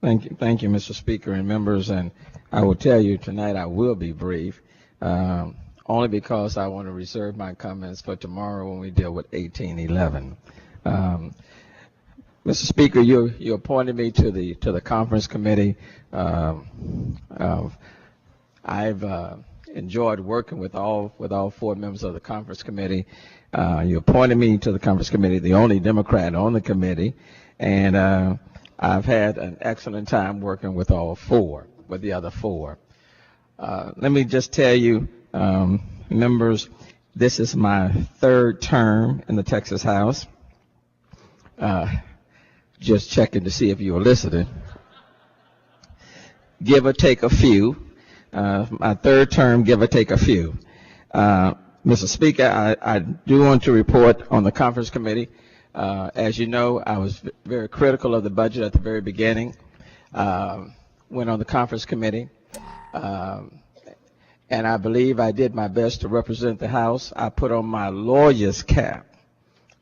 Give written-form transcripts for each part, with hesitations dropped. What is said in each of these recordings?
Thank you, Mr. Speaker and members. And I will tell you tonight I will be brief, only because I want to reserve my comments for tomorrow when we deal with 1811. Mr. Speaker, you appointed me to the conference committee. I've enjoyed working with all four members of the conference committee. You appointed me to the conference committee, the only Democrat on the committee, and I've had an excellent time working with the other four. Let me just tell you, members, this is my third term in the Texas House. Just checking to see if you were listening. Give or take a few. My third term, give or take a few. Mr. Speaker, I do want to report on the conference committee. As you know, I was very critical of the budget at the very beginning. Went on the conference committee, and I believe I did my best to represent the House. I put on my lawyer's cap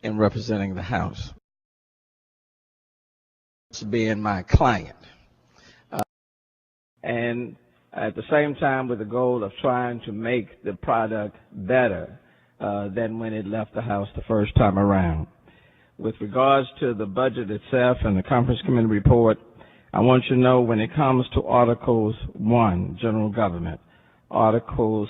in representing the House, being my client. And at the same time with the goal of trying to make the product better than when it left the House the first time around. With regards to the budget itself and the conference committee report, I want you to know when it comes to Articles 1, General Government, Articles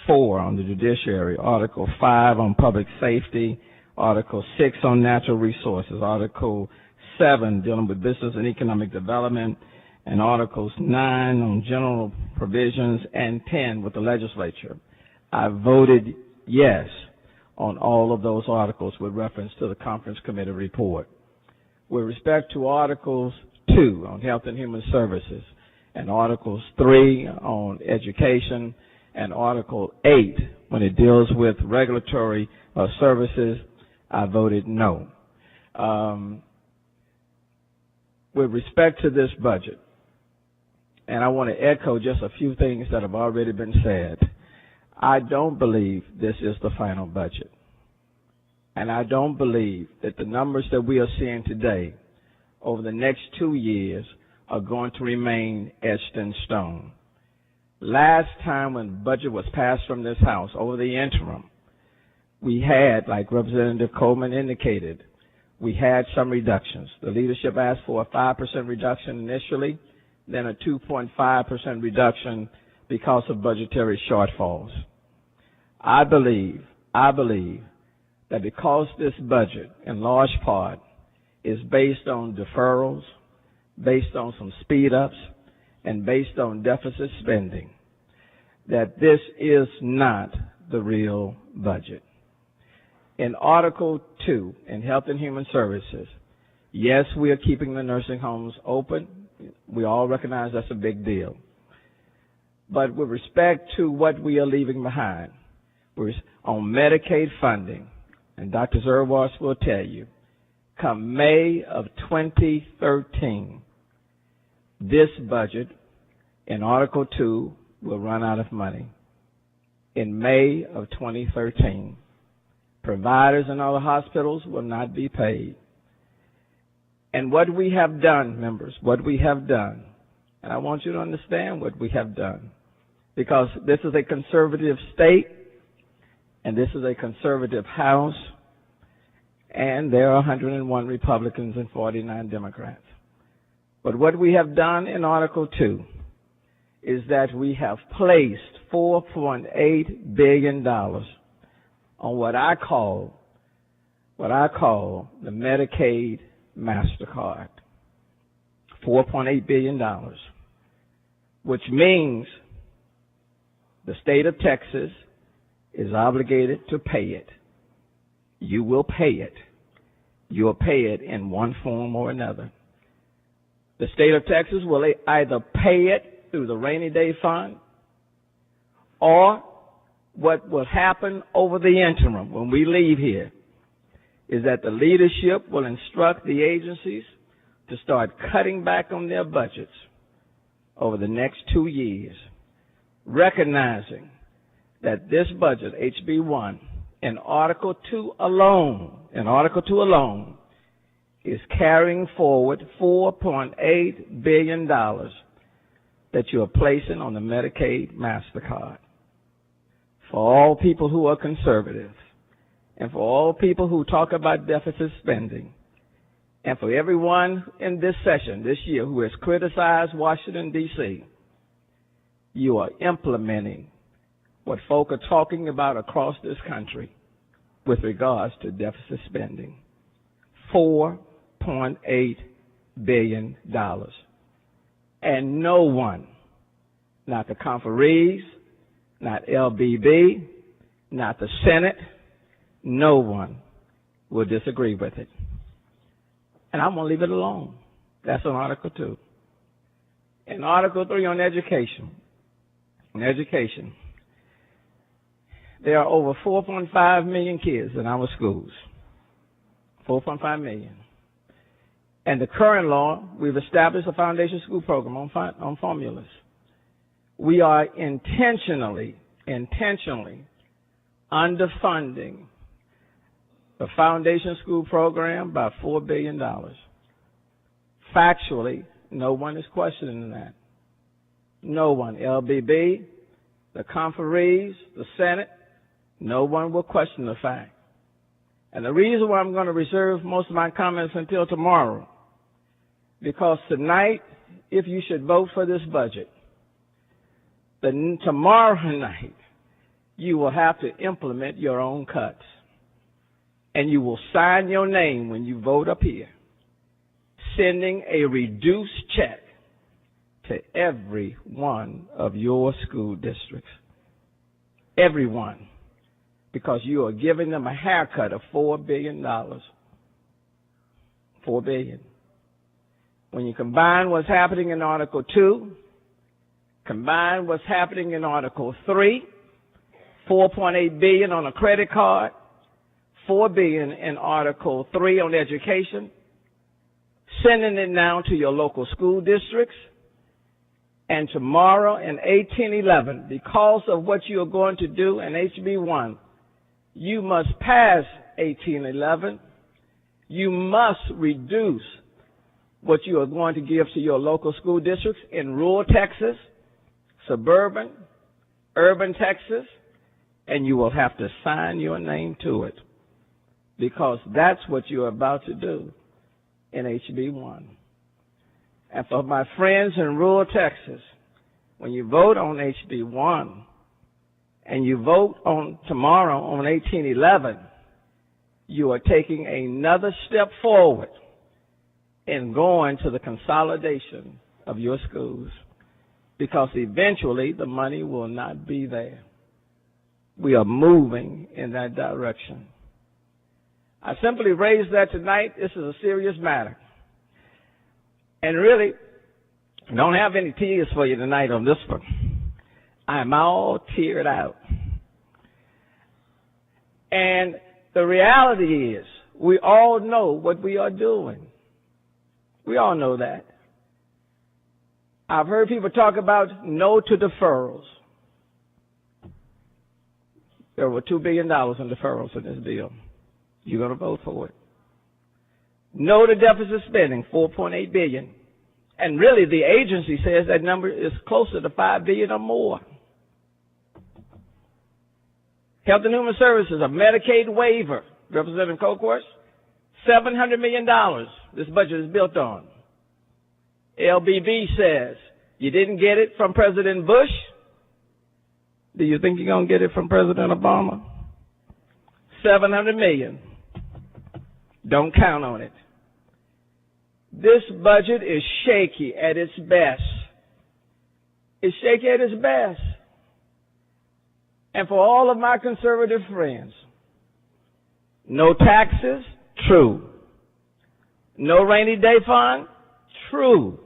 4 on the Judiciary, Article 5 on Public Safety, Article 6 on Natural Resources, Article 7 dealing with Business and Economic Development, and Articles 9 on General Provisions, and 10 with the legislature. I voted yes on all of those articles with reference to the conference committee report. With respect to Articles 2 on Health and Human Services, and Articles 3 on Education, and Article 8 when it deals with regulatory services, I voted no. With respect to this budget, and I want to echo just a few things that have already been said, I don't believe this is the final budget. And I don't believe that the numbers that we are seeing today over the next 2 years are going to remain etched in stone. Last time when the budget was passed from this House over the interim, we had, like Representative Coleman indicated, we had some reductions. The leadership asked for a 5% reduction initially, then a 2.5% reduction because of budgetary shortfalls. I believe that because this budget, in large part, is based on deferrals, based on some speed-ups, and based on deficit spending, that this is not the real budget. In Article 2, in Health and Human Services, yes, we are keeping the nursing homes open. We all recognize that's a big deal. But with respect to what we are leaving behind, we're on Medicaid funding, and Dr. Zerwas will tell you, come May of 2013, this budget in Article 2 will run out of money. In May of 2013, providers in other hospitals will not be paid. And what we have done, members, what we have done, and I want you to understand what we have done, because this is a conservative state, and this is a conservative House, and there are 101 Republicans and 49 Democrats. But what we have done in Article 2 is that we have placed $4.8 billion on what I call the Medicaid MasterCard. $4.8 billion, which means the state of Texas is obligated to pay it. You will pay it. You'll pay it in one form or another. The state of Texas will either pay it through the rainy day fund, or what will happen over the interim when we leave here is that the leadership will instruct the agencies to start cutting back on their budgets over the next 2 years, recognizing that this budget, HB 1, in Article 2 alone, is carrying forward $4.8 billion that you are placing on the Medicaid MasterCard. For all people who are conservative, and for all people who talk about deficit spending, and for everyone in this session this year who has criticized Washington, D.C., you are implementing what folk are talking about across this country with regards to deficit spending. $4.8 billion. And no one, not the conferees, not LBB, not the Senate, no one will disagree with it. And I'm going to leave it alone. That's on Article 2. In Article 3 on education, there are over 4.5 million kids in our schools. 4.5 million. And the current law, we've established a foundation school program on formulas. We are intentionally underfunding the foundation school program by $4 billion. Factually, no one is questioning that. No one. LBB, the conferees, the Senate, no one will question the fact. And the reason why I'm going to reserve most of my comments until tomorrow, because tonight, if you should vote for this budget, then tomorrow night, you will have to implement your own cuts. And you will sign your name when you vote up here, sending a reduced check to every one of your school districts. Everyone. Because you are giving them a haircut of $4 billion. $4 billion. When you combine what's happening in Article 2, combine what's happening in Article 3, $4.8 billion on a credit card, $4 billion in Article 3 on education, sending it now to your local school districts, and tomorrow in 1811, because of what you are going to do in HB 1, you must pass 1811. You must reduce what you are going to give to your local school districts in rural Texas, suburban, urban Texas, and you will have to sign your name to it, because that's what you're about to do in HB 1. And for my friends in rural Texas, when you vote on HB 1 and you vote on tomorrow on 1811, you are taking another step forward in going to the consolidation of your schools, because eventually the money will not be there. We are moving in that direction. I simply raised that tonight. This is a serious matter. And really, I don't have any tears for you tonight on this one. I'm all teared out. And the reality is, we all know what we are doing. We all know that. I've heard people talk about no to deferrals. There were $2 billion in deferrals in this bill. You're going to vote for it. No to deficit spending, $4.8 billion. And really, the agency says that number is closer to $5 billion or more. Health and Human Services, a Medicaid waiver, Representative Colcourt, $700 million this budget is built on. LBB says, you didn't get it from President Bush. Do you think you're going to get it from President Obama? $700 million. Don't count on it. This budget is shaky at its best. It's shaky at its best. And for all of my conservative friends, no taxes, true. No rainy day fund, true.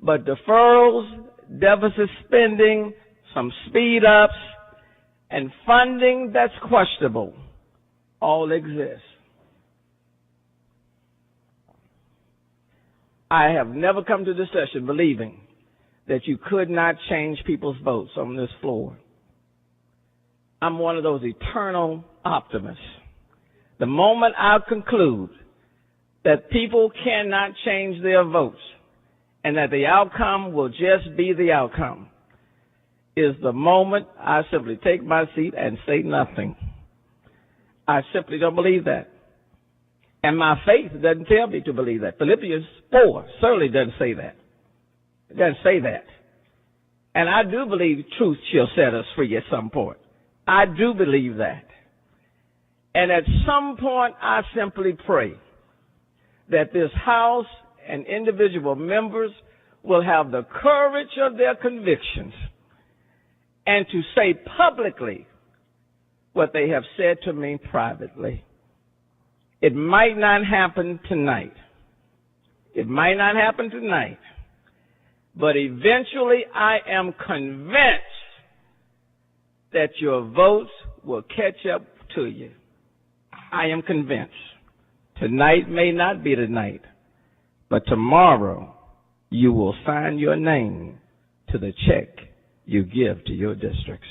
But deferrals, deficit spending, some speed ups, and funding that's questionable all exist. I have never come to this session believing that you could not change people's votes on this floor. I'm one of those eternal optimists. The moment I conclude that people cannot change their votes and that the outcome will just be the outcome is the moment I simply take my seat and say nothing. I simply don't believe that. And my faith doesn't tell me to believe that. Philippians 4 certainly doesn't say that. It doesn't say that. And I do believe truth shall set us free at some point. I do believe that. And at some point, I simply pray that this House and individual members will have the courage of their convictions and to say publicly what they have said to me privately. It might not happen tonight. It might not happen tonight. But eventually I am convinced that your votes will catch up to you. I am convinced. Tonight may not be the night, but tomorrow you will sign your name to the check you give to your districts.